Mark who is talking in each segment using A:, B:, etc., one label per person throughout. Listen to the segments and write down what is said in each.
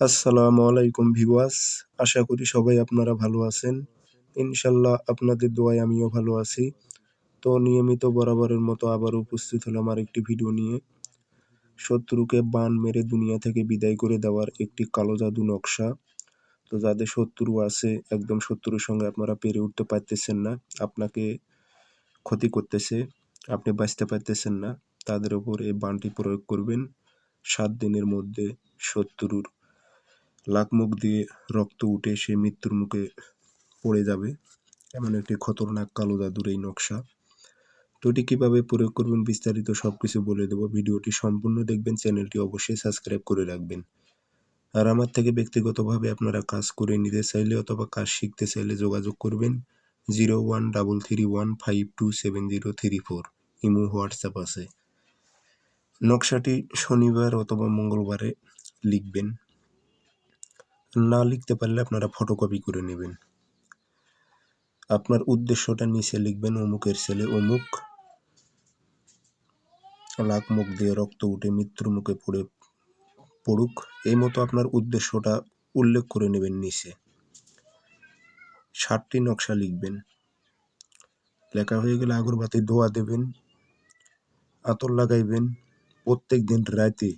A: আসসালামু আলাইকুম ভিউয়ার্স, আশা করি সবাই আপনারা ভালো আছেন। ইনশাল্লাহ আপনাদের দোয়ায় আমিও ভালো আছি। তো নিয়মিত বরাবরের মতো আবার উপস্থিত হলাম আরেকটি ভিডিও নিয়ে। শত্রুকে বান মেরে দুনিয়া থেকে বিদায় করে দেওয়ার একটি কালো জাদু নকশা। তো যাদের শত্রু আছে, একদম শত্রুর সঙ্গে আপনারা পেরে উঠতে পারতেছেন না, আপনাকে ক্ষতি করতেছে, আপনি বাঁচতে পারতেছেন না, তাদের উপর এই বানটি প্রয়োগ করবেন। 7 দিনের মধ্যে শত্রুর লাক মুখ দিয়ে রক্ত উঠে সে মৃত্যুর মুখে পড়ে যাবে। এমন একটি খতরনাক কালো জাদুর এই নকশা। তো এটি কীভাবে প্রয়োগ করবেন বিস্তারিত সবকিছু বলে দেবো। ভিডিওটি সম্পূর্ণ দেখবেন, চ্যানেলটি অবশ্যই সাবস্ক্রাইব করে রাখবেন। আর আমার থেকে ব্যক্তিগতভাবে আপনারা কাজ করে নিতে চাইলে অথবা কাজ শিখতে চাইলে যোগাযোগ করবেন 0133152703 ইমো হোয়াটসঅ্যাপ আছে। নকশাটি শনিবার অথবা মঙ্গলবারে লিখবেন, না লিখতে পারলে আপনারা ফটোকপি করে নেবেন। আপনার উদ্দেশ্যটা নিচে লিখবেন, অমুকের ছেলে অমুক লাক মুখ দিয়ে রক্ত উঠে মৃত্যুর মুখে পড়ুক, এই মতো আপনার উদ্দেশ্যটা উল্লেখ করে নেবেন নিচে। 7টি নকশা লিখবেন। লেখা হয়ে গেলে আগরবাতি ধোয়া দেবেন, আতর লাগাইবেন। প্রত্যেক দিন রাতে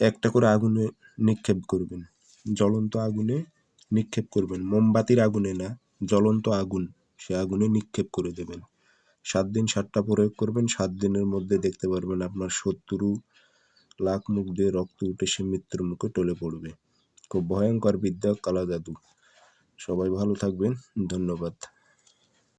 A: একটা করে আগুনে নিক্ষেপ করবেন, জ্বলন্ত আগুনে নিক্ষেপ করবেন, মোমবাতির আগুনে না, জ্বলন্ত আগুন, সে আগুনে নিক্ষেপ করে দেবেন। 7 দিন 7টা প্রয়োগ করবেন। 7 দিনের মধ্যে দেখতে পারবেন আপনার শত্রু লাক মুখ দিয়ে রক্ত উঠে সে মৃত্যুর মুখে টলে পড়বে। খুব ভয়ঙ্কর বিদ্যা, কালা জাদু। সবাই ভালো থাকবেন, ধন্যবাদ।